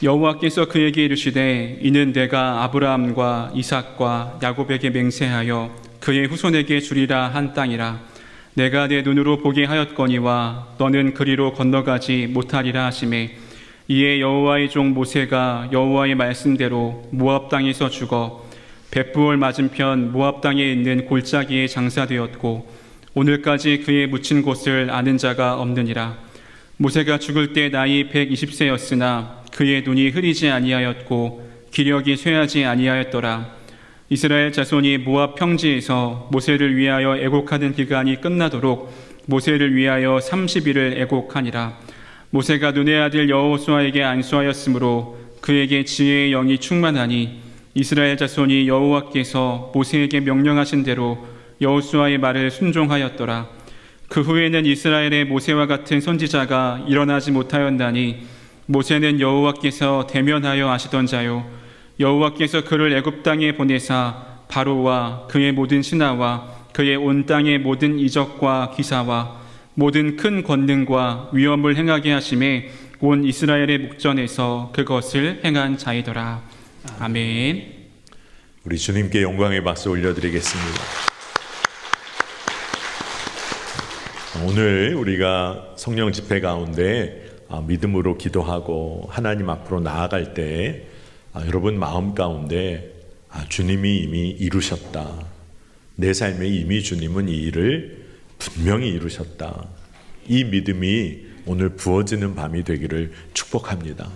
여호와께서 그에게 이르시되 이는 내가 아브라함과 이삭과 야곱에게 맹세하여 그의 후손에게 주리라 한 땅이라. 내가 내 눈으로 보게 하였거니와 너는 그리로 건너가지 못하리라 하시매, 이에 여호와의 종 모세가 여호와의 말씀대로 모압 땅에서 죽어 벳부올 맞은편 모압 땅에 있는 골짜기에 장사되었고 오늘까지 그의 묻힌 곳을 아는 자가 없느니라. 모세가 죽을 때 나이 120세였으나 그의 눈이 흐리지 아니하였고 기력이 쇠하지 아니하였더라. 이스라엘 자손이 모압 평지에서 모세를 위하여 애곡하는 기간이 끝나도록 모세를 위하여 30일을 애곡하니라. 모세가 눈의 아들 여호수아에게 안수하였으므로 그에게 지혜의 영이 충만하니 이스라엘 자손이 여호와께서 모세에게 명령하신 대로 여호수아의 말을 순종하였더라. 그 후에는 이스라엘의 모세와 같은 선지자가 일어나지 못하였나니 모세는 여호와께서 대면하여 아시던 자요, 여호와께서 그를 애굽 땅에 보내사 바로와 그의 모든 신하와 그의 온 땅의 모든 이적과 기사와 모든 큰 권능과 위엄을 행하게 하심에 온 이스라엘의 목전에서 그것을 행한 자이더라. 아멘. 우리 주님께 영광의 박수 올려드리겠습니다. 오늘 우리가 성령 집회 가운데 믿음으로 기도하고 하나님 앞으로 나아갈 때 여러분 마음 가운데 주님이 이미 이루셨다, 내 삶에 이미 주님은 이 일을 분명히 이루셨다, 이 믿음이 오늘 부어지는 밤이 되기를 축복합니다.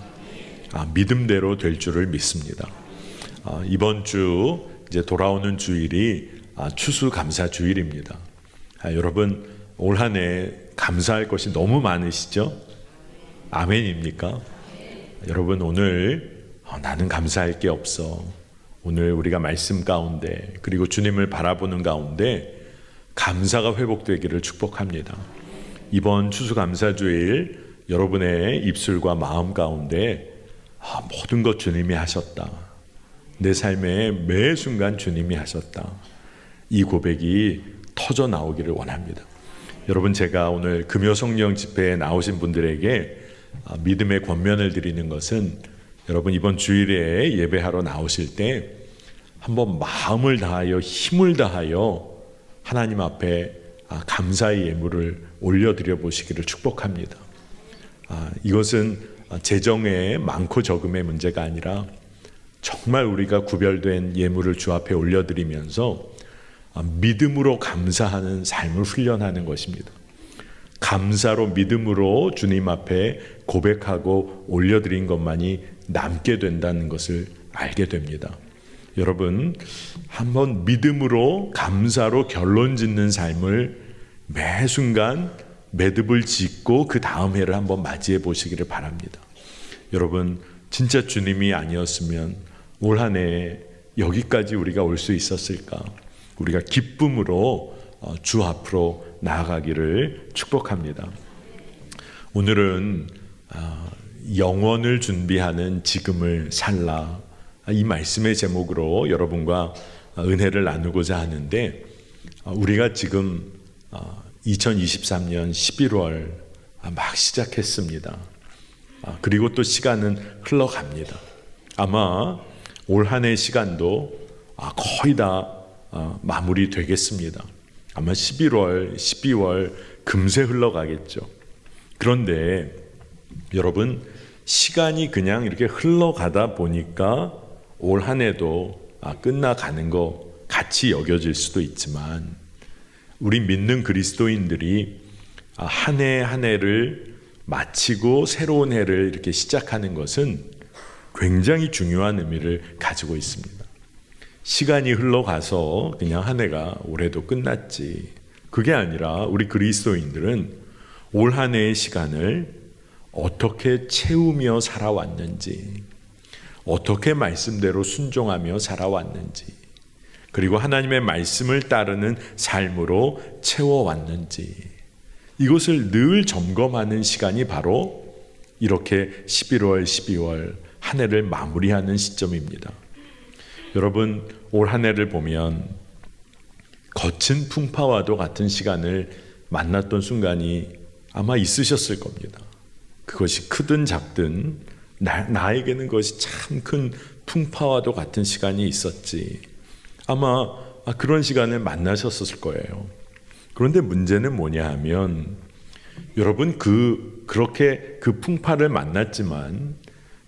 믿음대로 될 줄을 믿습니다. 이번 주 이제 돌아오는 주일이 추수감사주일입니다. 여러분 올 한 해 감사할 것이 너무 많으시죠? 아멘입니까? 여러분 오늘 나는 감사할 게 없어, 오늘 우리가 말씀 가운데 그리고 주님을 바라보는 가운데 감사가 회복되기를 축복합니다. 이번 추수감사주일 여러분의 입술과 마음 가운데 모든 것 주님이 하셨다, 내 삶의 매 순간 주님이 하셨다, 이 고백이 터져 나오기를 원합니다. 여러분 제가 오늘 금요성령 집회에 나오신 분들에게 믿음의 권면을 드리는 것은, 여러분 이번 주일에 예배하러 나오실 때 한번 마음을 다하여 힘을 다하여 하나님 앞에 감사의 예물을 올려드려 보시기를 축복합니다. 이것은 재정의 많고 적음의 문제가 아니라 정말 우리가 구별된 예물을 주 앞에 올려드리면서 믿음으로 감사하는 삶을 훈련하는 것입니다. 감사로 믿음으로 주님 앞에 고백하고 올려드린 것만이 남게 된다는 것을 알게 됩니다. 여러분 한번 믿음으로 감사로 결론 짓는 삶을 매 순간 매듭을 짓고 그 다음 해를 한번 맞이해 보시기를 바랍니다. 여러분 진짜 주님이 아니었으면 올 한 해 여기까지 우리가 올 수 있었을까? 우리가 기쁨으로 주 앞으로 나아가기를 축복합니다. 오늘은 영원을 준비하는 지금을 살라, 이 말씀의 제목으로 여러분과 은혜를 나누고자 하는데, 우리가 지금 2023년 11월 막 시작했습니다. 그리고 또 시간은 흘러갑니다. 아마 올 한 해 시간도 거의 다 마무리 되겠습니다. 아마 11월, 12월 금세 흘러가겠죠. 그런데 여러분 시간이 그냥 이렇게 흘러가다 보니까 올 한 해도 끝나가는 거 같이 여겨질 수도 있지만, 우리 믿는 그리스도인들이 한 해 한 해를 마치고 새로운 해를 이렇게 시작하는 것은 굉장히 중요한 의미를 가지고 있습니다. 시간이 흘러가서 그냥 한 해가 올해도 끝났지, 그게 아니라 우리 그리스도인들은 올 한 해의 시간을 어떻게 채우며 살아왔는지, 어떻게 말씀대로 순종하며 살아왔는지, 그리고 하나님의 말씀을 따르는 삶으로 채워왔는지, 이것을 늘 점검하는 시간이 바로 이렇게 11월, 12월 한 해를 마무리하는 시점입니다. 여러분 올 한 해를 보면 거친 풍파와도 같은 시간을 만났던 순간이 아마 있으셨을 겁니다. 그것이 크든 작든 나에게는 그것이 참 큰 풍파와도 같은 시간이 있었지. 아마 그런 시간을 만나셨을 거예요. 그런데 문제는 뭐냐 하면 여러분 그렇게 그 풍파를 만났지만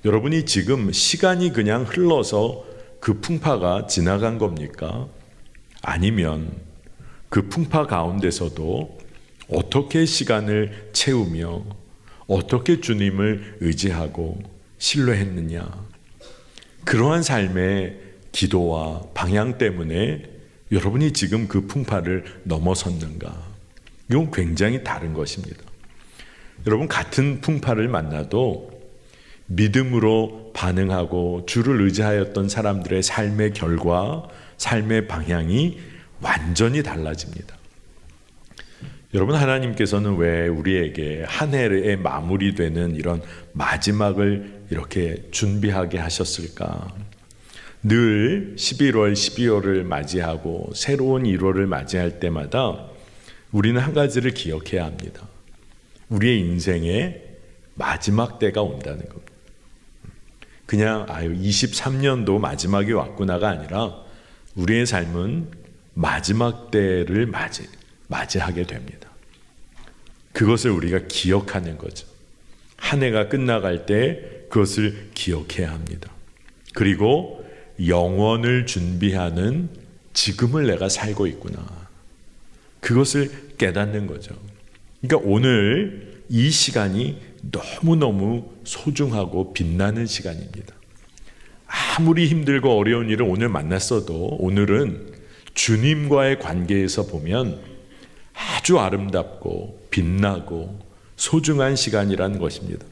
여러분이 지금 시간이 그냥 흘러서 그 풍파가 지나간 겁니까? 아니면 그 풍파 가운데서도 어떻게 시간을 채우며 어떻게 주님을 의지하고 신뢰했느냐, 그러한 삶의 기도와 방향 때문에 여러분이 지금 그 풍파를 넘어섰는가? 이건 굉장히 다른 것입니다. 여러분, 같은 풍파를 만나도 믿음으로 반응하고 주를 의지하였던 사람들의 삶의 결과, 삶의 방향이 완전히 달라집니다. 여러분, 하나님께서는 왜 우리에게 한 해의 마무리되는 이런 마지막을 이렇게 준비하게 하셨을까? 늘 11월, 12월을 맞이하고 새로운 1월을 맞이할 때마다 우리는 한 가지를 기억해야 합니다. 우리의 인생의 마지막 때가 온다는 겁니다. 그냥 23년도 마지막이 왔구나가 아니라 우리의 삶은 마지막 때를 맞이하게 됩니다. 그것을 우리가 기억하는 거죠. 한 해가 끝나갈 때 그것을 기억해야 합니다. 그리고 영원을 준비하는 지금을 내가 살고 있구나. 그것을 깨닫는 거죠. 그러니까 오늘 이 시간이 너무너무 소중하고 빛나는 시간입니다. 아무리 힘들고 어려운 일을 오늘 만났어도 오늘은 주님과의 관계에서 보면 아주 아름답고 빛나고 소중한 시간이라는 것입니다.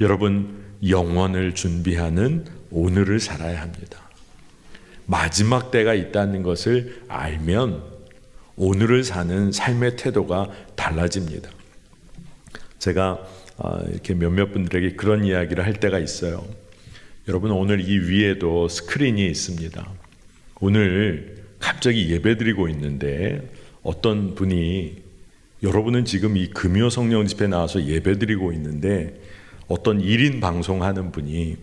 여러분, 영원을 준비하는 오늘을 살아야 합니다. 마지막 때가 있다는 것을 알면 오늘을 사는 삶의 태도가 달라집니다. 제가 이렇게 몇몇 분들에게 그런 이야기를 할 때가 있어요. 여러분, 오늘 이 위에도 스크린이 있습니다. 오늘 갑자기 예배드리고 있는데 어떤 분이, 여러분은 지금 이 금요 성령 집회 나와서 예배드리고 있는데 어떤 1인 방송하는 분이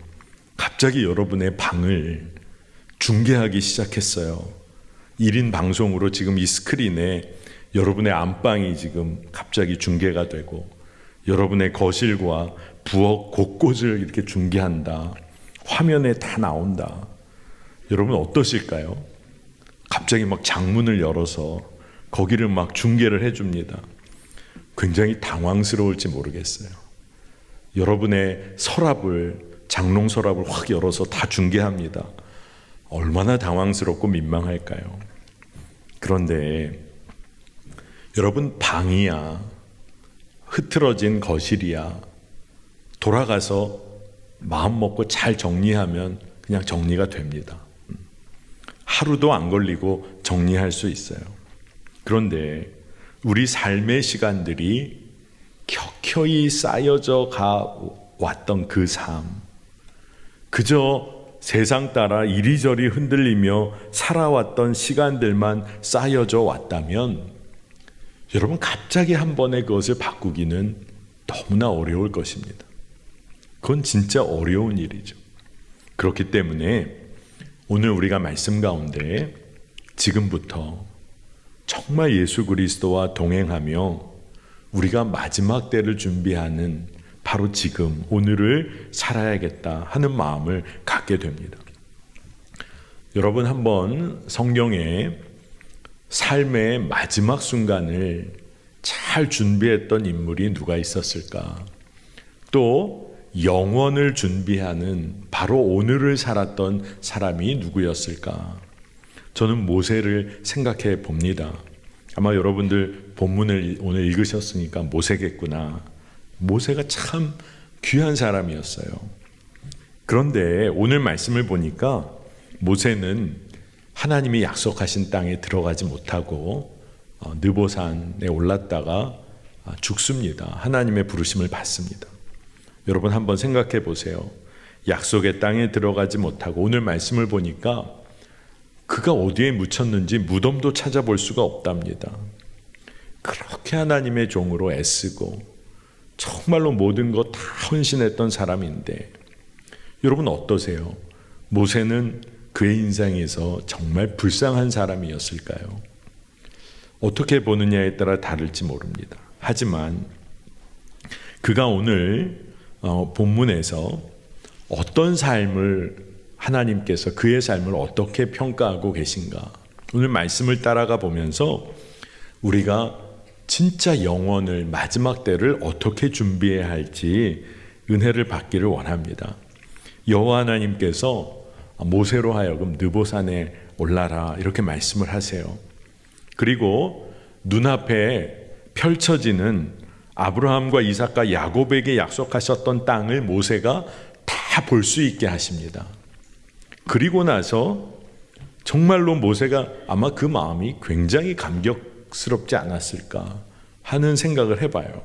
갑자기 여러분의 방을 중계하기 시작했어요. 1인 방송으로 지금 이 스크린에 여러분의 안방이 지금 갑자기 중계가 되고 여러분의 거실과 부엌 곳곳을 이렇게 중계한다. 화면에 다 나온다. 여러분 어떠실까요? 갑자기 막 창문을 열어서 거기를 막 중계를 해줍니다. 굉장히 당황스러울지 모르겠어요. 여러분의 서랍을, 장롱 서랍을 확 열어서 다 중계합니다. 얼마나 당황스럽고 민망할까요? 그런데 여러분, 방이야, 흐트러진 거실이야, 돌아가서 마음 먹고 잘 정리하면 그냥 정리가 됩니다. 하루도 안 걸리고 정리할 수 있어요. 그런데 우리 삶의 시간들이 켜켜이 쌓여져 왔던 그 삶, 그저 세상 따라 이리저리 흔들리며 살아왔던 시간들만 쌓여져 왔다면 여러분, 갑자기 한 번에 그것을 바꾸기는 너무나 어려울 것입니다. 그건 진짜 어려운 일이죠. 그렇기 때문에 오늘 우리가 말씀 가운데 지금부터 정말 예수 그리스도와 동행하며 우리가 마지막 때를 준비하는 바로 지금 오늘을 살아야겠다 하는 마음을 갖게 됩니다. 여러분, 한번 성경에 삶의 마지막 순간을 잘 준비했던 인물이 누가 있었을까? 또 영원을 준비하는 바로 오늘을 살았던 사람이 누구였을까? 저는 모세를 생각해 봅니다. 아마 여러분들 본문을 오늘 읽으셨으니까 모세겠구나. 모세가 참 귀한 사람이었어요. 그런데 오늘 말씀을 보니까 모세는 하나님이 약속하신 땅에 들어가지 못하고 느보산에 올랐다가 죽습니다. 하나님의 부르심을 받습니다. 여러분 한번 생각해 보세요. 약속의 땅에 들어가지 못하고 오늘 말씀을 보니까 그가 어디에 묻혔는지 무덤도 찾아볼 수가 없답니다. 그렇게 하나님의 종으로 애쓰고 정말로 모든 것 다 헌신했던 사람인데 여러분 어떠세요? 모세는 그의 인생에서 정말 불쌍한 사람이었을까요? 어떻게 보느냐에 따라 다를지 모릅니다. 하지만 그가 오늘 본문에서 어떤 삶을 하나님께서 그의 삶을 어떻게 평가하고 계신가? 오늘 말씀을 따라가 보면서 우리가 진짜 영원을 마지막 때를 어떻게 준비해야 할지 은혜를 받기를 원합니다. 여호와 하나님께서 모세로 하여금 느보산에 올라라 이렇게 말씀을 하세요. 그리고 눈앞에 펼쳐지는 아브라함과 이삭과 야곱에게 약속하셨던 땅을 모세가 다 볼 수 있게 하십니다. 그리고 나서 정말로 모세가 아마 그 마음이 굉장히 감격스럽지 않았을까 하는 생각을 해봐요.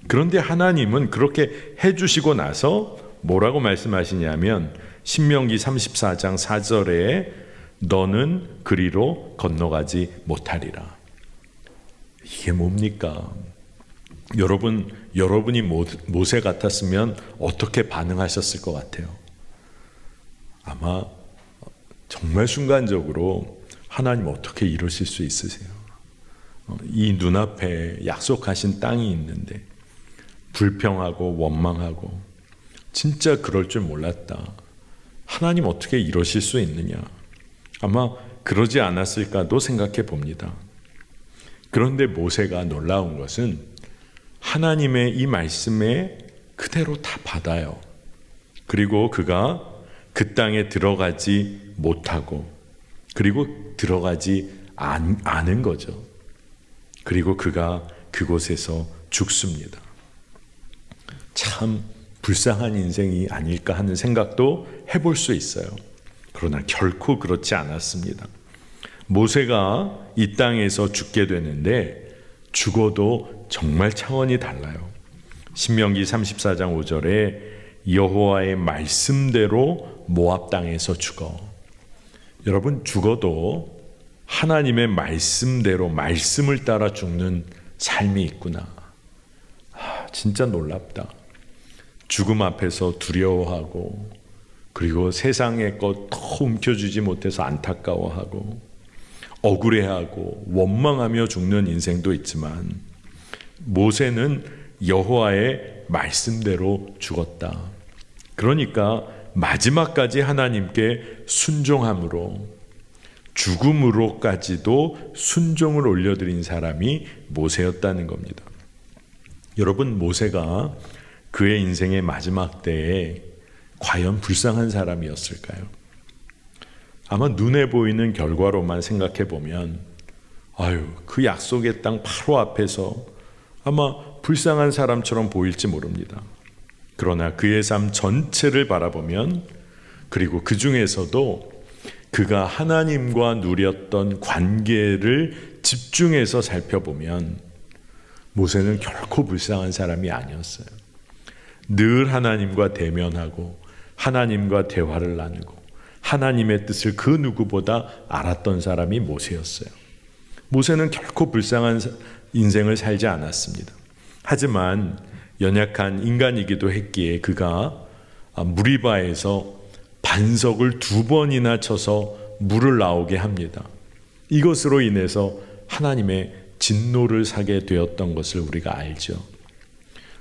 그런데 하나님은 그렇게 해주시고 나서 뭐라고 말씀하시냐면 신명기 34장 4절에 너는 그리로 건너가지 못하리라. 이게 뭡니까? 여러분이 모세 같았으면 어떻게 반응하셨을 것 같아요? 아마 정말 순간적으로 하나님 어떻게 이러실 수 있으세요? 이 눈앞에 약속하신 땅이 있는데 불평하고 원망하고 진짜 그럴 줄 몰랐다. 하나님 어떻게 이러실 수 있느냐? 아마 그러지 않았을까도 생각해 봅니다. 그런데 모세가 놀라운 것은 하나님의 이 말씀에 그대로 다 받아요. 그리고 그가 그 땅에 들어가지 못하고 그리고 들어가지 않은 거죠. 그리고 그가 그곳에서 죽습니다. 참 불쌍한 인생이 아닐까 하는 생각도 해볼 수 있어요. 그러나 결코 그렇지 않았습니다. 모세가 이 땅에서 죽게 되는데 죽어도 정말 차원이 달라요. 신명기 34장 5절에 여호와의 말씀대로 모압 땅에서 죽어. 여러분 죽어도 하나님의 말씀대로 말씀을 따라 죽는 삶이 있구나. 진짜 놀랍다. 죽음 앞에서 두려워하고 그리고 세상의 것 더 움켜쥐지 못해서 안타까워하고 억울해하고 원망하며 죽는 인생도 있지만 모세는 여호와의 말씀대로 죽었다. 그러니까 마지막까지 하나님께 순종함으로 죽음으로까지도 순종을 올려드린 사람이 모세였다는 겁니다. 여러분 모세가 그의 인생의 마지막 때에 과연 불쌍한 사람이었을까요? 아마 눈에 보이는 결과로만 생각해 보면 그 약속의 땅 바로 앞에서 아마 불쌍한 사람처럼 보일지 모릅니다. 그러나 그의 삶 전체를 바라보면 그리고 그 중에서도 그가 하나님과 누렸던 관계를 집중해서 살펴보면 모세는 결코 불쌍한 사람이 아니었어요. 늘 하나님과 대면하고 하나님과 대화를 나누고 하나님의 뜻을 그 누구보다 알았던 사람이 모세였어요. 모세는 결코 불쌍한 인생을 살지 않았습니다. 하지만 연약한 인간이기도 했기에 그가 무리바에서 반석을 2번이나 쳐서 물을 나오게 합니다. 이것으로 인해서 하나님의 진노를 사게 되었던 것을 우리가 알죠.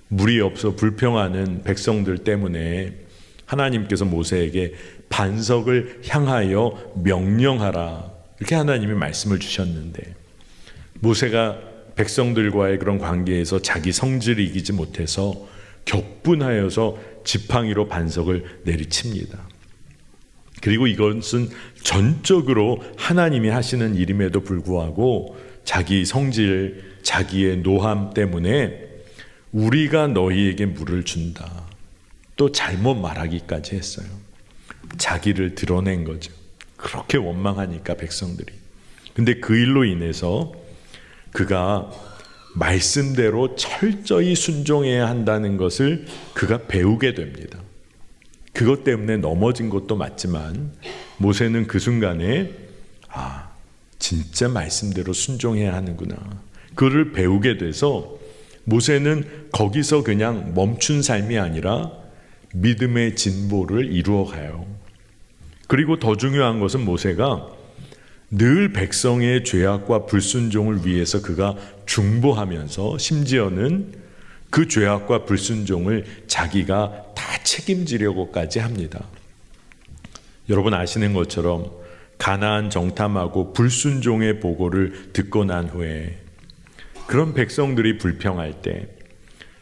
물이 없어 불평하는 백성들 때문에 하나님께서 모세에게 반석을 향하여 명령하라 이렇게 하나님이 말씀을 주셨는데 모세가 백성들과의 그런 관계에서 자기 성질을 이기지 못해서 격분하여서 지팡이로 반석을 내리칩니다. 그리고 이것은 전적으로 하나님이 하시는 일임에도 불구하고 자기 성질, 자기의 노함 때문에 우리가 너희에게 물을 준다. 또 잘못 말하기까지 했어요. 자기를 드러낸 거죠. 그렇게 원망하니까 백성들이. 근데 그 일로 인해서 그가 말씀대로 철저히 순종해야 한다는 것을 그가 배우게 됩니다. 그것 때문에 넘어진 것도 맞지만 모세는 그 순간에 진짜 말씀대로 순종해야 하는구나. 그를 배우게 돼서 모세는 거기서 그냥 멈춘 삶이 아니라 믿음의 진보를 이루어가요. 그리고 더 중요한 것은 모세가 늘 백성의 죄악과 불순종을 위해서 그가 중보하면서 심지어는 그 죄악과 불순종을 자기가 다 책임지려고까지 합니다. 여러분 아시는 것처럼 가나안 정탐하고 불순종의 보고를 듣고 난 후에 그런 백성들이 불평할 때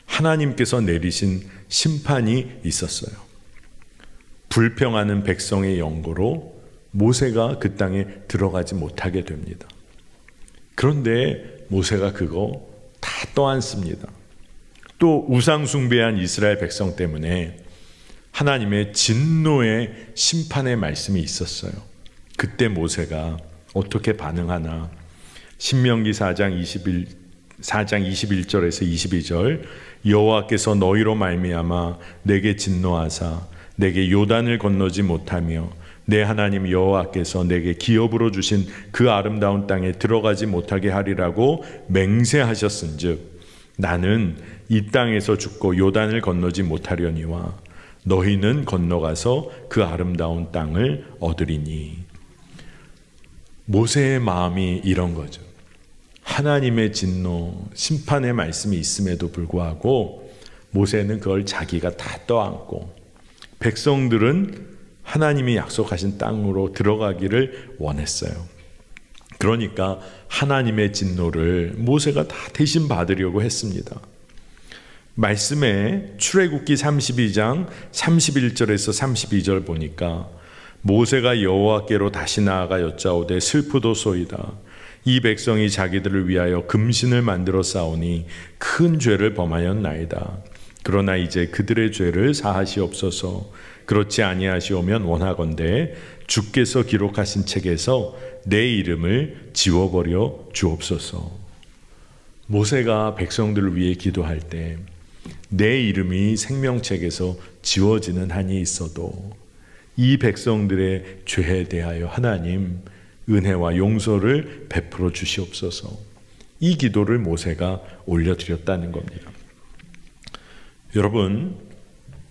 하나님께서 내리신 심판이 있었어요. 불평하는 백성의 연고로 모세가 그 땅에 들어가지 못하게 됩니다. 그런데 모세가 그거 다 떠안습니다. 또 우상 숭배한 이스라엘 백성 때문에 하나님의 진노의 심판의 말씀이 있었어요. 그때 모세가 어떻게 반응하나? 신명기 4장 21절에서 22절 여호와께서 너희로 말미암아 내게 진노하사 내게 요단을 건너지 못하며 내 하나님 여호와께서 내게 기업으로 주신 그 아름다운 땅에 들어가지 못하게 하리라고 맹세하셨은즉 나는 이 땅에서 죽고 요단을 건너지 못하려니와 너희는 건너가서 그 아름다운 땅을 얻으리니. 모세의 마음이 이런 거죠. 하나님의 진노, 심판의 말씀이 있음에도 불구하고 모세는 그걸 자기가 다 떠안고 백성들은 하나님이 약속하신 땅으로 들어가기를 원했어요. 그러니까 하나님의 진노를 모세가 다 대신 받으려고 했습니다. 말씀에 출애굽기 32장 31절에서 32절 보니까 모세가 여호와께로 다시 나아가 여짜오되 슬프도소이다. 이 백성이 자기들을 위하여 금신을 만들어 싸우니 큰 죄를 범하였나이다. 그러나 이제 그들의 죄를 사하시옵소서. 그렇지 아니하시오면 원하건대 주께서 기록하신 책에서 내 이름을 지워버려 주옵소서. 모세가 백성들을 위해 기도할 때 내 이름이 생명책에서 지워지는 한이 있어도 이 백성들의 죄에 대하여 하나님 은혜와 용서를 베풀어 주시옵소서. 이 기도를 모세가 올려드렸다는 겁니다. 여러분,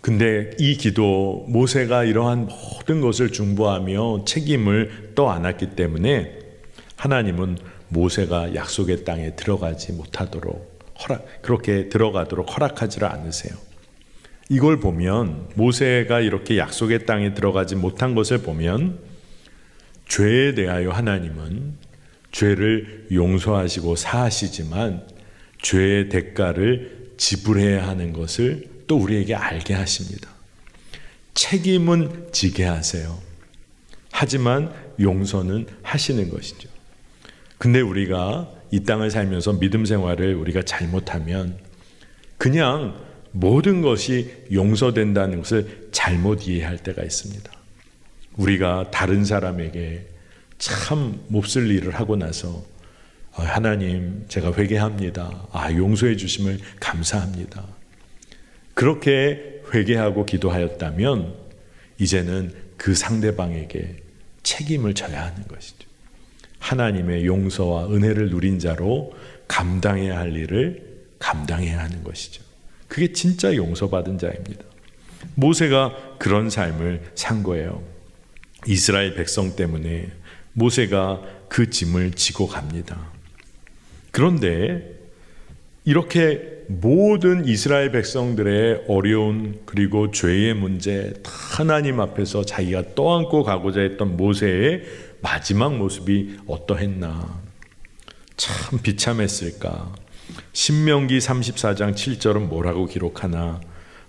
근데 이 기도, 모세가 이러한 모든 것을 중보하며 책임을 떠안았기 때문에 하나님은 모세가 약속의 땅에 들어가지 못하도록 그렇게 들어가도록 허락하지를 않으세요. 이걸 보면 모세가 이렇게 약속의 땅에 들어가지 못한 것을 보면 죄에 대하여 하나님은 죄를 용서하시고 사하시지만 죄의 대가를 지불해야 하는 것을 또 우리에게 알게 하십니다. 책임은 지게 하세요. 하지만 용서는 하시는 것이죠. 근데 우리가 이 땅을 살면서 믿음 생활을 우리가 잘못하면 그냥 모든 것이 용서된다는 것을 잘못 이해할 때가 있습니다. 우리가 다른 사람에게 참 몹쓸 일을 하고 나서 하나님 제가 회개합니다. 용서해 주심을 감사합니다. 그렇게 회개하고 기도하였다면 이제는 그 상대방에게 책임을 져야 하는 것이죠. 하나님의 용서와 은혜를 누린 자로 감당해야 할 일을 감당해야 하는 것이죠. 그게 진짜 용서받은 자입니다. 모세가 그런 삶을 산 거예요. 이스라엘 백성 때문에 모세가 그 짐을 지고 갑니다. 그런데 이렇게 모든 이스라엘 백성들의 어려운 그리고 죄의 문제 다 하나님 앞에서 자기가 떠안고 가고자 했던 모세의 마지막 모습이 어떠했나? 참 비참했을까? 신명기 34장 7절은 뭐라고 기록하나?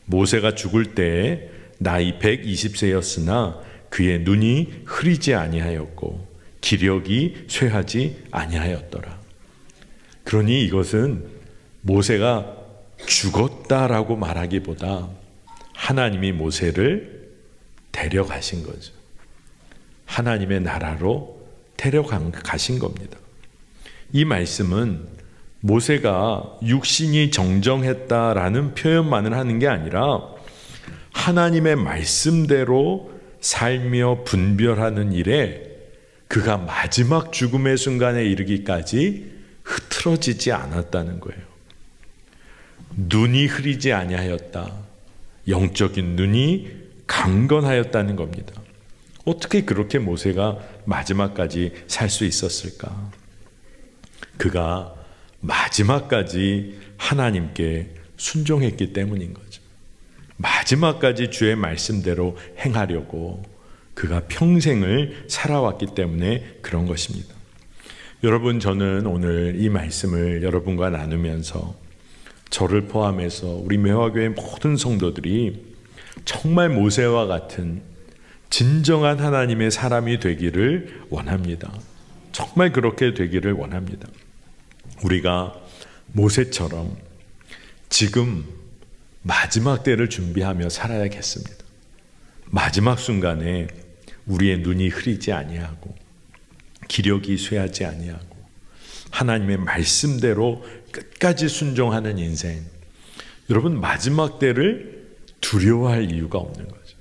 모세가 죽을 때에 나이 120세였으나 그의 눈이 흐리지 아니하였고 기력이 쇠하지 아니하였더라. 그러니 이것은 모세가 죽었다라고 말하기보다 하나님이 모세를 데려가신 거죠. 하나님의 나라로 데려가신 겁니다. 이 말씀은 모세가 육신이 정정했다라는 표현만을 하는 게 아니라 하나님의 말씀대로 살며 분별하는 일에 그가 마지막 죽음의 순간에 이르기까지 흐트러지지 않았다는 거예요. 눈이 흐리지 아니하였다. 영적인 눈이 강건하였다는 겁니다. 어떻게 그렇게 모세가 마지막까지 살 수 있었을까? 그가 마지막까지 하나님께 순종했기 때문인 거죠. 마지막까지 주의 말씀대로 행하려고 그가 평생을 살아왔기 때문에 그런 것입니다. 여러분, 저는 오늘 이 말씀을 여러분과 나누면서 저를 포함해서 우리 매화교회 모든 성도들이 정말 모세와 같은 진정한 하나님의 사람이 되기를 원합니다. 정말 그렇게 되기를 원합니다. 우리가 모세처럼 지금 마지막 때를 준비하며 살아야겠습니다. 마지막 순간에 우리의 눈이 흐리지 아니하고 기력이 쇠하지 아니하고 하나님의 말씀대로 끝까지 순종하는 인생. 여러분, 마지막 때를 두려워할 이유가 없는 거죠.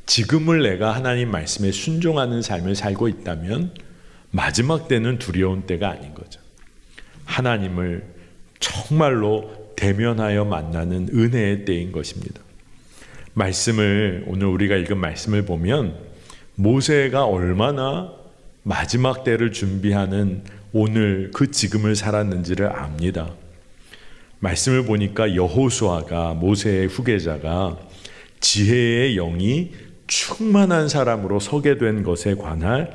지금을 내가 하나님 말씀에 순종하는 삶을 살고 있다면 마지막 때는 두려운 때가 아닌 거죠. 하나님을 정말로 대면하여 만나는 은혜의 때인 것입니다. 말씀을, 오늘 우리가 읽은 말씀을 보면 모세가 얼마나 마지막 때를 준비하는 오늘 그 지금을 살았는지를 압니다. 말씀을 보니까 여호수아가, 모세의 후계자가 지혜의 영이 충만한 사람으로 서게 된 것에 관한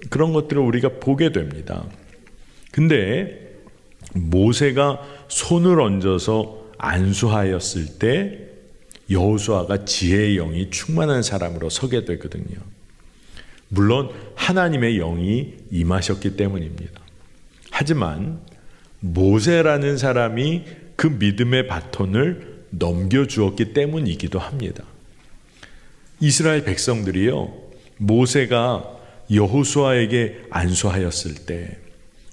그런 것들을 우리가 보게 됩니다. 근데 모세가 손을 얹어서 안수하였을 때 여호수아가 지혜의 영이 충만한 사람으로 서게 되거든요. 물론 하나님의 영이 임하셨기 때문입니다. 하지만 모세라는 사람이 그 믿음의 바톤을 넘겨주었기 때문이기도 합니다. 이스라엘 백성들이요, 모세가 여호수아에게 안수하였을 때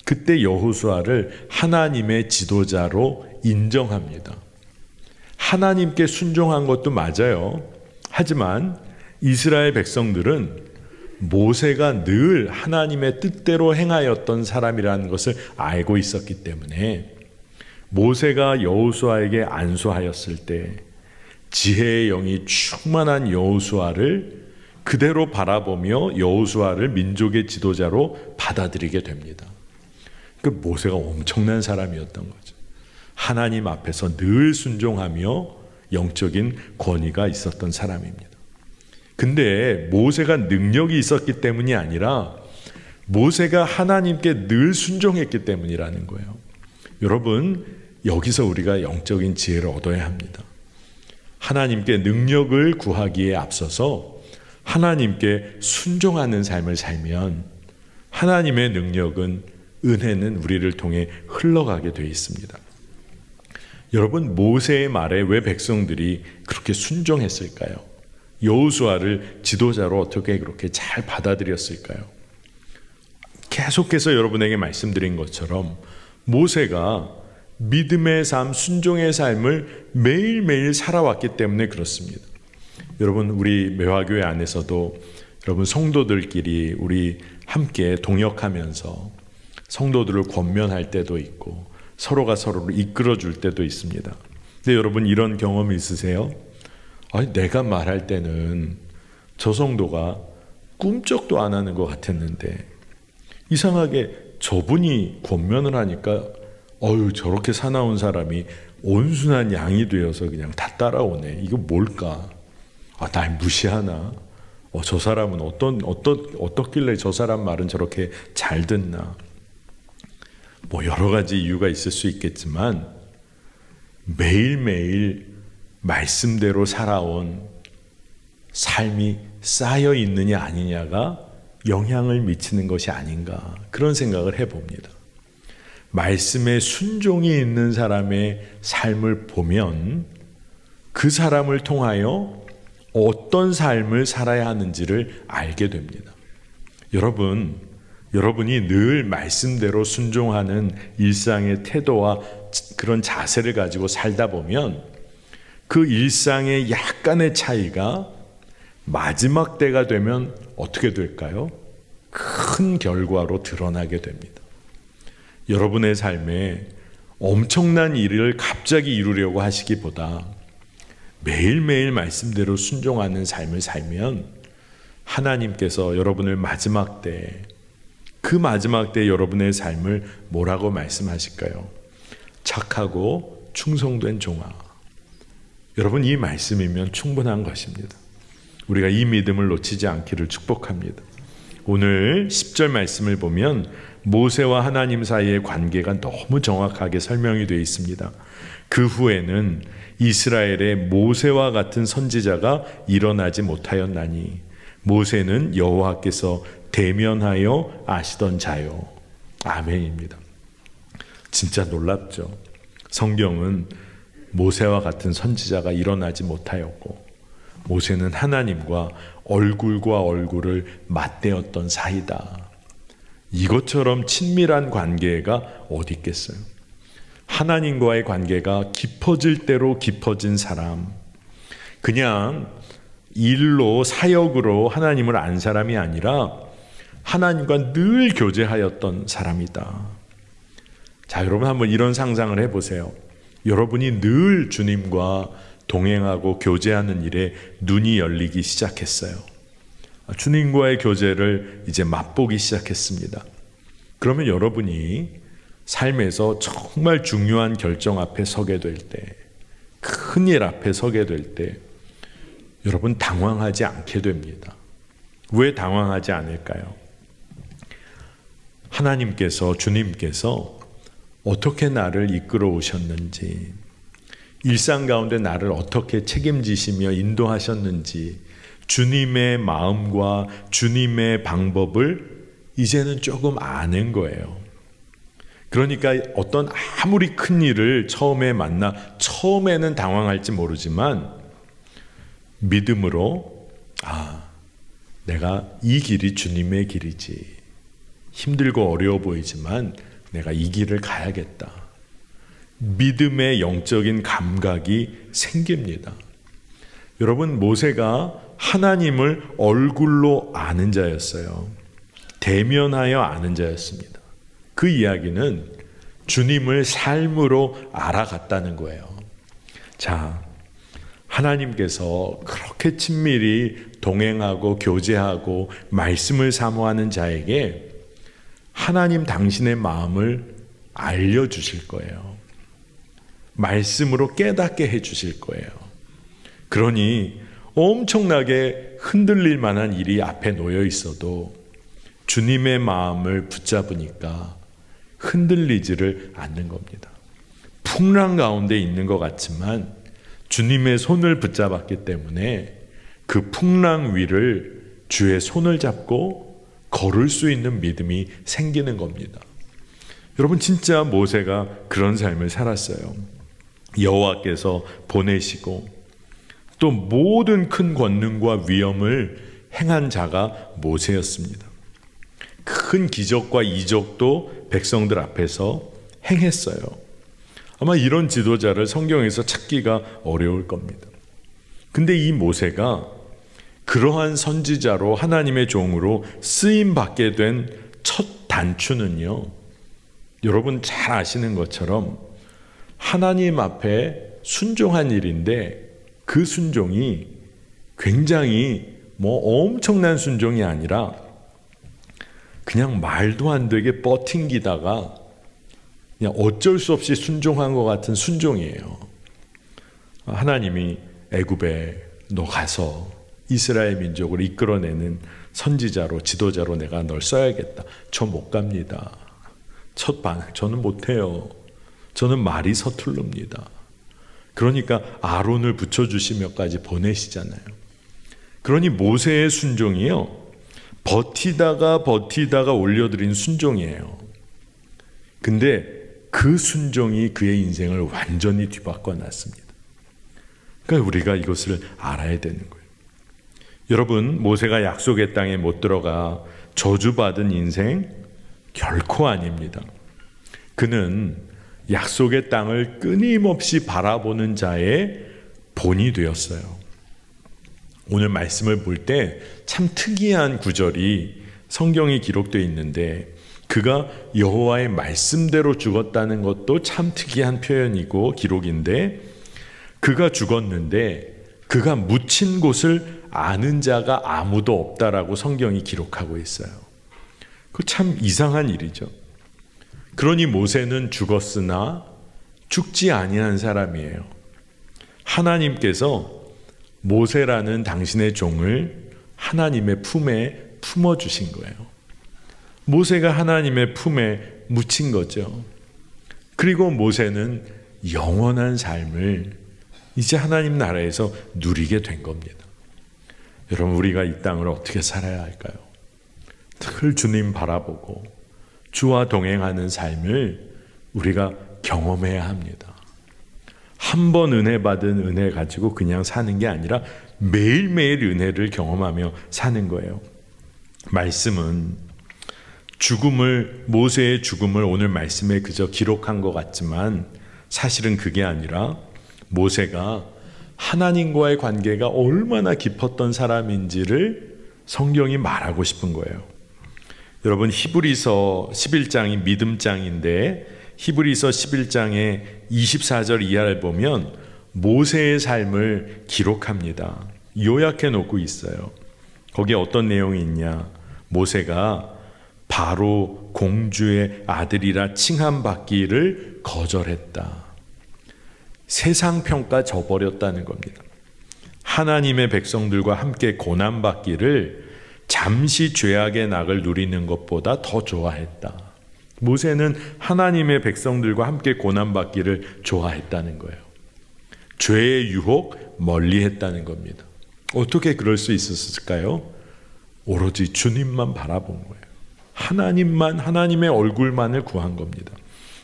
그때 여호수아를 하나님의 지도자로 인정합니다. 하나님께 순종한 것도 맞아요. 하지만 이스라엘 백성들은 모세가 늘 하나님의 뜻대로 행하였던 사람이라는 것을 알고 있었기 때문에 모세가 여호수아에게 안수하였을 때 지혜의 영이 충만한 여호수아를 그대로 바라보며 여호수아를 민족의 지도자로 받아들이게 됩니다. 그 모세가 엄청난 사람이었던 거죠. 하나님 앞에서 늘 순종하며 영적인 권위가 있었던 사람입니다. 근데 모세가 능력이 있었기 때문이 아니라 모세가 하나님께 늘 순종했기 때문이라는 거예요. 여러분, 여기서 우리가 영적인 지혜를 얻어야 합니다. 하나님께 능력을 구하기에 앞서서 하나님께 순종하는 삶을 살면 하나님의 능력은, 은혜는 우리를 통해 흘러가게 되어 있습니다. 여러분, 모세의 말에 왜 백성들이 그렇게 순종했을까요? 여호수아를 지도자로 어떻게 그렇게 잘 받아들였을까요? 계속해서 여러분에게 말씀드린 것처럼 모세가 믿음의 삶, 순종의 삶을 매일매일 살아왔기 때문에 그렇습니다. 여러분, 우리 매화교회 안에서도 여러분 성도들끼리 우리 함께 동역하면서 성도들을 권면할 때도 있고 서로가 서로를 이끌어 줄 때도 있습니다. 근데 여러분, 이런 경험이 있으세요? 아니, 내가 말할 때는 저 성도가 꿈쩍도 안 하는 것 같았는데 이상하게 저분이 권면을 하니까 저렇게 사나운 사람이 온순한 양이 되어서 그냥 다 따라오네. 이거 뭘까? 날 무시하나? 저 사람은 어떻길래 저 사람 말은 저렇게 잘 듣나? 뭐 여러 가지 이유가 있을 수 있겠지만 매일매일 말씀대로 살아온 삶이 쌓여 있느냐 아니냐가 영향을 미치는 것이 아닌가, 그런 생각을 해봅니다. 말씀에 순종이 있는 사람의 삶을 보면 그 사람을 통하여 어떤 삶을 살아야 하는지를 알게 됩니다. 여러분이 늘 말씀대로 순종하는 일상의 태도와 그런 자세를 가지고 살다 보면 그 일상의 약간의 차이가 마지막 때가 되면 어떻게 될까요? 큰 결과로 드러나게 됩니다. 여러분의 삶에 엄청난 일을 갑자기 이루려고 하시기보다 매일매일 말씀대로 순종하는 삶을 살면 하나님께서 여러분을 마지막 때, 그 마지막 때 여러분의 삶을 뭐라고 말씀하실까요? 착하고 충성된 종아. 여러분, 이 말씀이면 충분한 것입니다. 우리가 이 믿음을 놓치지 않기를 축복합니다. 오늘 10절 말씀을 보면 모세와 하나님 사이의 관계가 너무 정확하게 설명이 되어 있습니다. 그 후에는 이스라엘의 모세와 같은 선지자가 일어나지 못하였나니 모세는 여호와께서 대면하여 아시던 자요. 아멘입니다. 진짜 놀랍죠. 성경은 모세와 같은 선지자가 일어나지 못하였고 모세는 하나님과 얼굴과 얼굴을 맞대었던 사이다. 이것처럼 친밀한 관계가 어디 있겠어요? 하나님과의 관계가 깊어질 대로 깊어진 사람, 그냥 일로 사역으로 하나님을 안 사람이 아니라 하나님과 늘 교제하였던 사람이다. 자, 여러분 한번 이런 상상을 해보세요. 여러분이 늘 주님과 동행하고 교제하는 일에 눈이 열리기 시작했어요. 주님과의 교제를 이제 맛보기 시작했습니다. 그러면 여러분이 삶에서 정말 중요한 결정 앞에 서게 될 때, 큰일 앞에 서게 될 때 여러분 당황하지 않게 됩니다. 왜 당황하지 않을까요? 하나님께서, 주님께서 어떻게 나를 이끌어 오셨는지, 일상 가운데 나를 어떻게 책임지시며 인도하셨는지 주님의 마음과 주님의 방법을 이제는 조금 아는 거예요. 그러니까 어떤 아무리 큰 일을 처음에 만나 처음에는 당황할지 모르지만 믿음으로 내가 이 길이 주님의 길이지. 힘들고 어려워 보이지만 내가 이 길을 가야겠다. 믿음의 영적인 감각이 생깁니다. 여러분, 모세가 하나님을 얼굴로 아는 자였어요. 대면하여 아는 자였습니다. 그 이야기는 주님을 삶으로 알아갔다는 거예요. 자, 하나님께서 그렇게 친밀히 동행하고 교제하고 말씀을 사모하는 자에게 하나님 당신의 마음을 알려주실 거예요. 말씀으로 깨닫게 해주실 거예요. 그러니 엄청나게 흔들릴 만한 일이 앞에 놓여 있어도 주님의 마음을 붙잡으니까 흔들리지를 않는 겁니다. 풍랑 가운데 있는 것 같지만 주님의 손을 붙잡았기 때문에 그 풍랑 위를 주의 손을 잡고 걸을 수 있는 믿음이 생기는 겁니다. 여러분, 진짜 모세가 그런 삶을 살았어요. 여호와께서 보내시고 또 모든 큰 권능과 위엄을 행한 자가 모세였습니다. 큰 기적과 이적도 백성들 앞에서 행했어요. 아마 이런 지도자를 성경에서 찾기가 어려울 겁니다. 근데 이 모세가 그러한 선지자로 하나님의 종으로 쓰임받게 된 첫 단추는요, 여러분 잘 아시는 것처럼 하나님 앞에 순종한 일인데 그 순종이 굉장히 엄청난 순종이 아니라 그냥 말도 안 되게 버팅기다가 그냥 어쩔 수 없이 순종한 것 같은 순종이에요. 하나님이 애굽에 너 가서 이스라엘 민족을 이끌어내는 선지자로, 지도자로 내가 널 써야겠다. 저 못 갑니다. 저는 못해요. 저는 말이 서툴릅니다. 그러니까 아론을 붙여주시며까지 보내시잖아요. 그러니 모세의 순종이요, 버티다가 올려드린 순종이에요. 근데 그 순종이 그의 인생을 완전히 뒤바꿔 놨습니다. 그러니까 우리가 이것을 알아야 되는 거예요. 여러분, 모세가 약속의 땅에 못 들어가 저주받은 인생 결코 아닙니다. 그는 약속의 땅을 끊임없이 바라보는 자의 본이 되었어요. 오늘 말씀을 볼 때 참 특이한 구절이 성경에 기록되어 있는데, 그가 여호와의 말씀대로 죽었다는 것도 참 특이한 표현이고 기록인데, 그가 죽었는데 그가 묻힌 곳을 아는 자가 아무도 없다라고 성경이 기록하고 있어요. 그 참 이상한 일이죠. 그러니 모세는 죽었으나 죽지 아니한 사람이에요. 하나님께서 모세라는 당신의 종을 하나님의 품에 품어주신 거예요. 모세가 하나님의 품에 묻힌 거죠. 그리고 모세는 영원한 삶을 이제 하나님 나라에서 누리게 된 겁니다. 여러분, 우리가 이 땅을 어떻게 살아야 할까요? 늘 주님 바라보고 주와 동행하는 삶을 우리가 경험해야 합니다. 한 번 은혜 받은 은혜 가지고 그냥 사는 게 아니라 매일매일 은혜를 경험하며 사는 거예요. 말씀은 모세의 죽음을 오늘 말씀에 그저 기록한 것 같지만 사실은 그게 아니라 모세가 하나님과의 관계가 얼마나 깊었던 사람인지를 성경이 말하고 싶은 거예요. 여러분, 히브리서 11장이 믿음장인데 히브리서 11장의 24절 이하를 보면 모세의 삶을 기록합니다. 요약해 놓고 있어요. 거기에 어떤 내용이 있냐? 모세가 바로 공주의 아들이라 칭함받기를 거절했다. 세상 평가 져버렸다는 겁니다. 하나님의 백성들과 함께 고난받기를 잠시 죄악의 낙을 누리는 것보다 더 좋아했다. 모세는 하나님의 백성들과 함께 고난받기를 좋아했다는 거예요. 죄의 유혹 멀리했다는 겁니다. 어떻게 그럴 수 있었을까요? 오로지 주님만 바라본 거예요. 하나님만, 하나님의 얼굴만을 구한 겁니다.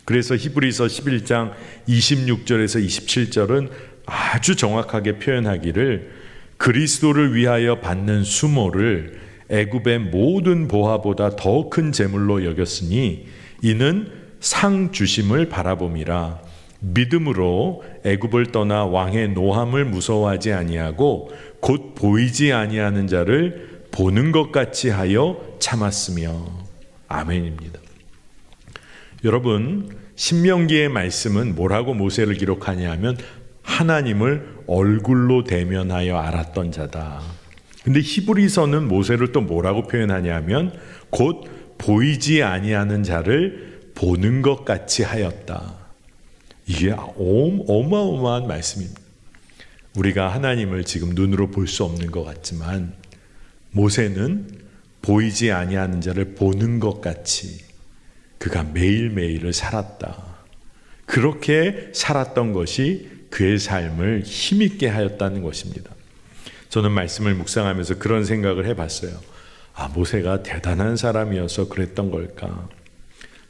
그래서 히브리서 11장 26절에서 27절은 아주 정확하게 표현하기를 그리스도를 위하여 받는 수모를 애굽의 모든 보화보다 더 큰 재물로 여겼으니 이는 상 주심을 바라봄이라. 믿음으로 애굽을 떠나 왕의 노함을 무서워하지 아니하고 곧 보이지 아니하는 자를 보는 것 같이 하여 참았으며. 아멘입니다. 여러분, 신명기의 말씀은 뭐라고 모세를 기록하냐 하면 하나님을 얼굴로 대면하여 알았던 자다. 근데 히브리서는 모세를 또 뭐라고 표현하냐 하면 곧 보이지 아니하는 자를 보는 것 같이 하였다. 이게 어마어마한 말씀입니다. 우리가 하나님을 지금 눈으로 볼 수 없는 것 같지만 모세는 보이지 아니하는 자를 보는 것 같이 그가 매일매일을 살았다. 그렇게 살았던 것이 그의 삶을 힘있게 하였다는 것입니다. 저는 말씀을 묵상하면서 그런 생각을 해봤어요. 모세가 대단한 사람이어서 그랬던 걸까?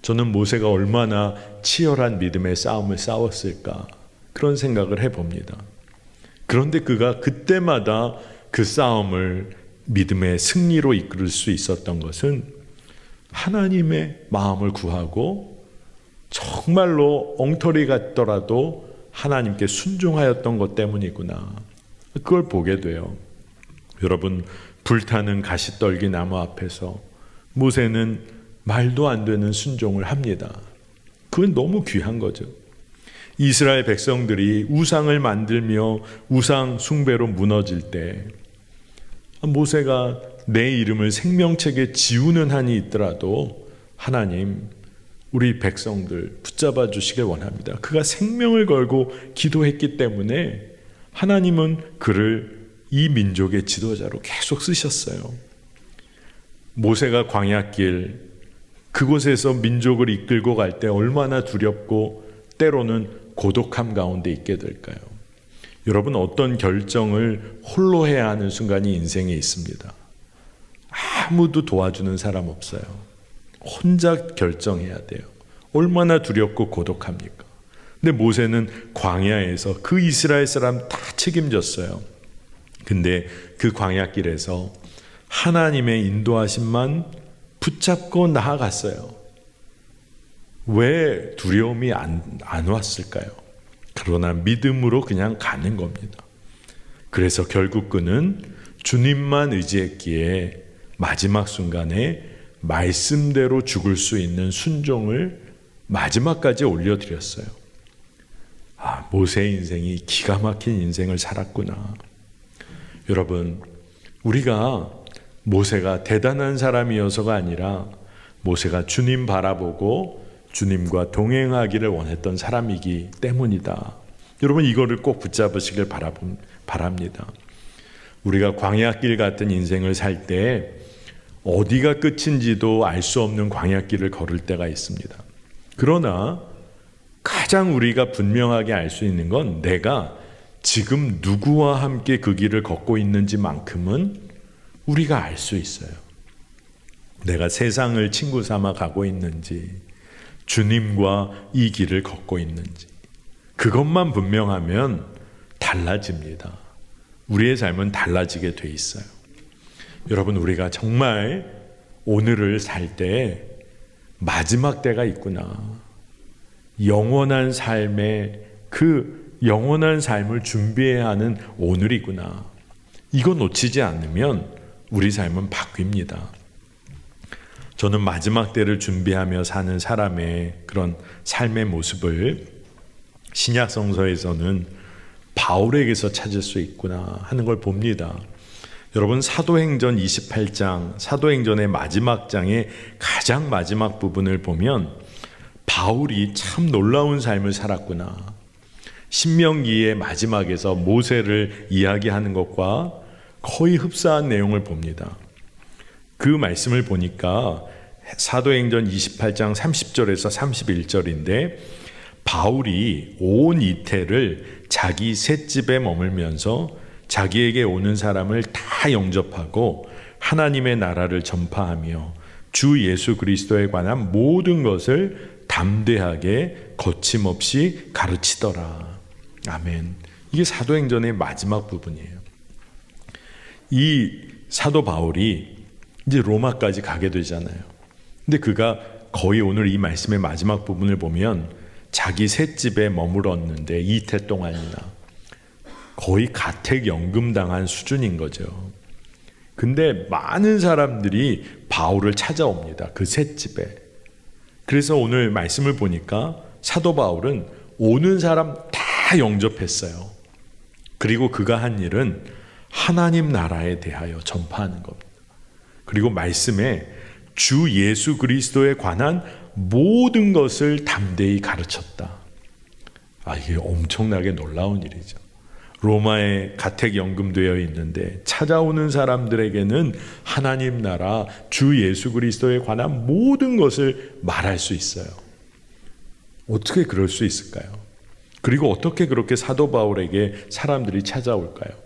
저는 모세가 얼마나 치열한 믿음의 싸움을 싸웠을까? 그런 생각을 해봅니다. 그런데 그가 그때마다 그 싸움을 믿음의 승리로 이끌 수 있었던 것은 하나님의 마음을 구하고 정말로 엉터리 같더라도 하나님께 순종하였던 것 때문이구나. 그걸 보게 돼요. 여러분, 불타는 가시떨기 나무 앞에서 모세는 말도 안 되는 순종을 합니다. 그건 너무 귀한 거죠. 이스라엘 백성들이 우상을 만들며 우상 숭배로 무너질 때 모세가 내 이름을 생명책에 지우는 한이 있더라도 하나님, 우리 백성들 붙잡아 주시길 원합니다. 그가 생명을 걸고 기도했기 때문에 하나님은 그를 이 민족의 지도자로 계속 쓰셨어요. 모세가 광야길 그곳에서 민족을 이끌고 갈 때 얼마나 두렵고 때로는 고독함 가운데 있게 될까요? 여러분, 어떤 결정을 홀로 해야 하는 순간이 인생에 있습니다. 아무도 도와주는 사람 없어요. 혼자 결정해야 돼요. 얼마나 두렵고 고독합니까? 근데 모세는 광야에서 그 이스라엘 사람 다 책임졌어요. 근데 그 광야길에서 하나님의 인도하심만 붙잡고 나아갔어요. 왜 두려움이 안 왔을까요? 그러나 믿음으로 그냥 가는 겁니다. 그래서 결국 그는 주님만 의지했기에 마지막 순간에 말씀대로 죽을 수 있는 순종을 마지막까지 올려드렸어요. 모세의 인생이 기가 막힌 인생을 살았구나. 여러분, 우리가 모세가 대단한 사람이어서가 아니라 모세가 주님 바라보고 주님과 동행하기를 원했던 사람이기 때문이다. 여러분, 이거를 꼭 붙잡으시길 바랍니다. 우리가 광야길 같은 인생을 살 때 어디가 끝인지도 알 수 없는 광야길을 걸을 때가 있습니다. 그러나 가장 우리가 분명하게 알 수 있는 건 내가 지금 누구와 함께 그 길을 걷고 있는지만큼은 우리가 알 수 있어요. 내가 세상을 친구 삼아 가고 있는지, 주님과 이 길을 걷고 있는지, 그것만 분명하면 달라집니다. 우리의 삶은 달라지게 돼 있어요. 여러분, 우리가 정말 오늘을 살 때 마지막 때가 있구나. 영원한 삶의 그 영원한 삶을 준비해야 하는 오늘이구나. 이거 놓치지 않으면 우리 삶은 바뀝니다. 저는 마지막 때를 준비하며 사는 사람의 그런 삶의 모습을 신약 성서에서는 바울에게서 찾을 수 있구나 하는 걸 봅니다. 여러분, 사도행전 28장, 사도행전의 마지막 장의 가장 마지막 부분을 보면 바울이 참 놀라운 삶을 살았구나. 신명기의 마지막에서 모세를 이야기하는 것과 거의 흡사한 내용을 봅니다. 그 말씀을 보니까 사도행전 28장 30절에서 31절인데 바울이 온 이태를 자기 셋집에 머물면서 자기에게 오는 사람을 다 영접하고 하나님의 나라를 전파하며 주 예수 그리스도에 관한 모든 것을 담대하게 거침없이 가르치더라. 아멘. 이게 사도행전의 마지막 부분이에요. 이 사도 바울이 이제 로마까지 가게 되잖아요. 근데 그가 거의 오늘 이 말씀의 마지막 부분을 보면 자기 셋집에 머물었는데 이태 동안이나 거의 가택연금 당한 수준인 거죠. 근데 많은 사람들이 바울을 찾아옵니다. 그 셋집에. 그래서 오늘 말씀을 보니까 사도 바울은 오는 사람 다 영접했어요. 그리고 그가 한 일은 하나님 나라에 대하여 전파하는 겁니다. 그리고 말씀에 주 예수 그리스도에 관한 모든 것을 담대히 가르쳤다. 이게 엄청나게 놀라운 일이죠. 로마에 가택연금되어 있는데 찾아오는 사람들에게는 하나님 나라 주 예수 그리스도에 관한 모든 것을 말할 수 있어요. 어떻게 그럴 수 있을까요? 그리고 어떻게 그렇게 사도 바울에게 사람들이 찾아올까요?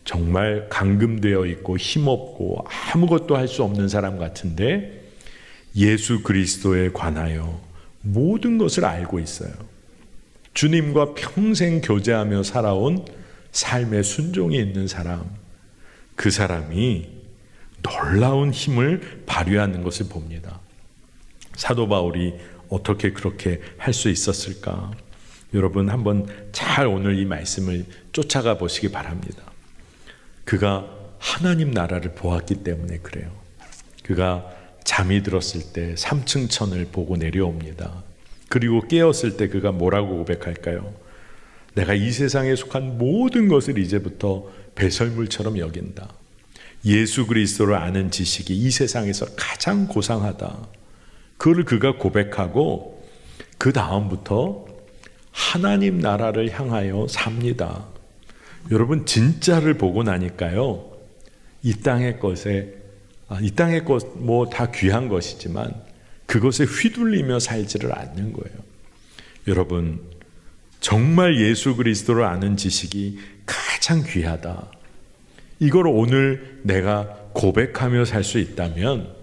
정말 감금되어 있고 힘없고 아무것도 할 수 없는 사람 같은데 예수 그리스도에 관하여 모든 것을 알고 있어요. 주님과 평생 교제하며 살아온 삶의 순종이 있는 사람, 그 사람이 놀라운 힘을 발휘하는 것을 봅니다. 사도 바울이 어떻게 그렇게 할 수 있었을까? 여러분, 한번 잘 오늘 이 말씀을 쫓아가 보시기 바랍니다. 그가 하나님 나라를 보았기 때문에 그래요. 그가 잠이 들었을 때 3층 천을 보고 내려옵니다. 그리고 깨었을 때 그가 뭐라고 고백할까요? 내가 이 세상에 속한 모든 것을 이제부터 배설물처럼 여긴다. 예수 그리스도를 아는 지식이 이 세상에서 가장 고상하다. 그걸 그가 고백하고 그 다음부터 하나님 나라를 향하여 삽니다. 여러분, 진짜를 보고 나니까요, 이 땅의 것 뭐 다 귀한 것이지만 그것에 휘둘리며 살지를 않는 거예요. 여러분, 정말 예수 그리스도를 아는 지식이 가장 귀하다. 이걸 오늘 내가 고백하며 살 수 있다면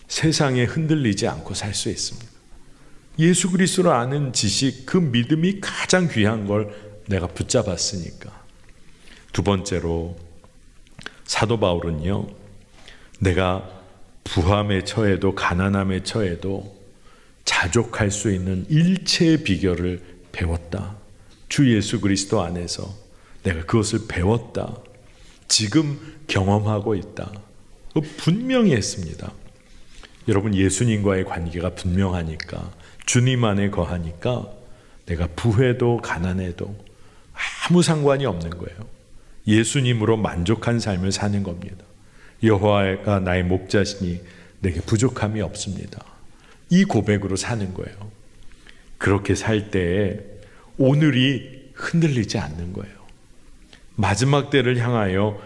세상에 흔들리지 않고 살 수 있습니다. 예수 그리스도를 아는 지식, 그 믿음이 가장 귀한 걸 내가 붙잡았으니까. 두 번째로 사도 바울은요, 내가 부함에 처해도 가난함에 처해도 자족할 수 있는 일체의 비결을 배웠다. 주 예수 그리스도 안에서 내가 그것을 배웠다. 지금 경험하고 있다. 분명히 했습니다. 여러분, 예수님과의 관계가 분명하니까, 주님 안에 거하니까 내가 부해도 가난해도 아무 상관이 없는 거예요. 예수님으로 만족한 삶을 사는 겁니다. 여호와가 나의 목자시니 내게 부족함이 없습니다. 이 고백으로 사는 거예요. 그렇게 살 때에 오늘이 흔들리지 않는 거예요. 마지막 때를 향하여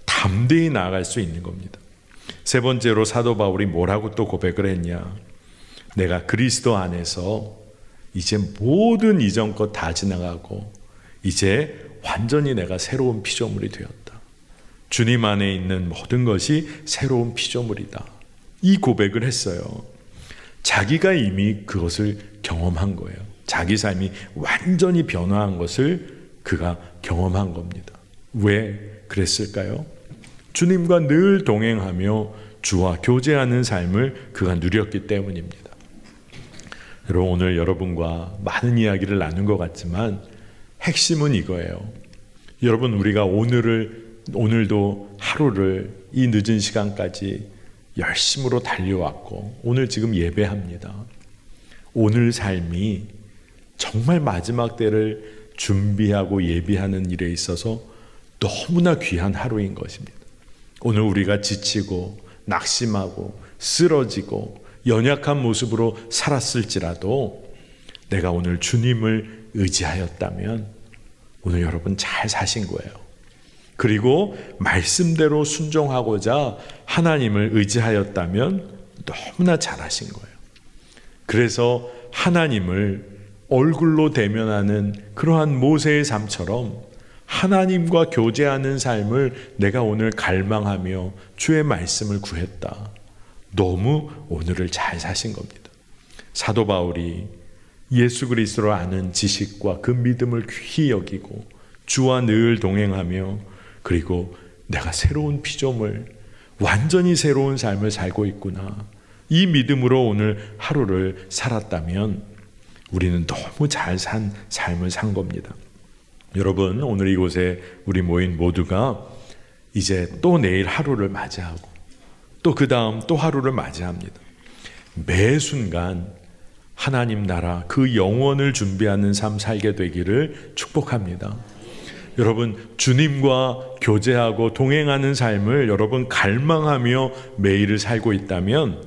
담대히 나아갈 수 있는 겁니다. 세 번째로 사도 바울이 뭐라고 또 고백을 했냐? 내가 그리스도 안에서 이제 모든 이전 것 다 지나가고 이제 완전히 내가 새로운 피조물이 되었다. 주님 안에 있는 모든 것이 새로운 피조물이다. 이 고백을 했어요. 자기가 이미 그것을 경험한 거예요. 자기 삶이 완전히 변화한 것을 그가 경험한 겁니다. 왜 그랬을까요? 주님과 늘 동행하며 주와 교제하는 삶을 그가 누렸기 때문입니다. 여러분, 오늘 여러분과 많은 이야기를 나눈 것 같지만 핵심은 이거예요. 여러분, 우리가 오늘도 하루를 이 늦은 시간까지 열심으로 달려왔고 오늘 지금 예배합니다. 오늘 삶이 정말 마지막 때를 준비하고 예비하는 일에 있어서 너무나 귀한 하루인 것입니다. 오늘 우리가 지치고 낙심하고 쓰러지고 연약한 모습으로 살았을지라도 내가 오늘 주님을 의지하였다면 오늘 여러분 잘 사신 거예요. 그리고 말씀대로 순종하고자 하나님을 의지하였다면 너무나 잘하신 거예요. 그래서 하나님을 얼굴로 대면하는 그러한 모세의 삶처럼 하나님과 교제하는 삶을 내가 오늘 갈망하며 주의 말씀을 구했다. 너무 오늘을 잘 사신 겁니다. 사도 바울이 예수 그리스도를 아는 지식과 그 믿음을 귀히 여기고 주와 늘 동행하며 그리고 내가 새로운 피조물, 완전히 새로운 삶을 살고 있구나. 이 믿음으로 오늘 하루를 살았다면 우리는 너무 잘 산 삶을 산 겁니다. 여러분, 오늘 이곳에 우리 모인 모두가 이제 또 내일 하루를 맞이하고 또 그 다음 또 하루를 맞이합니다. 매 순간 하나님 나라 그 영원을 준비하는 삶 살게 되기를 축복합니다. 여러분, 주님과 교제하고 동행하는 삶을 여러분 갈망하며 매일을 살고 있다면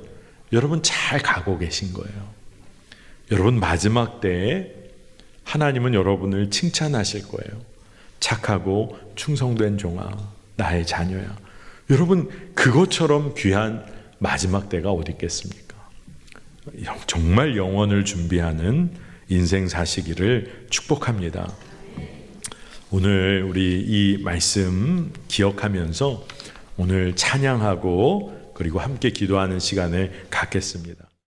여러분 잘 가고 계신 거예요. 여러분 마지막 때에 하나님은 여러분을 칭찬하실 거예요. 착하고 충성된 종아, 나의 자녀야. 여러분, 그것처럼 귀한 마지막 때가 어디 있겠습니까? 정말 영원을 준비하는 인생 사시기를 축복합니다. 오늘 우리 이 말씀 기억하면서 오늘 찬양하고 그리고 함께 기도하는 시간을 갖겠습니다.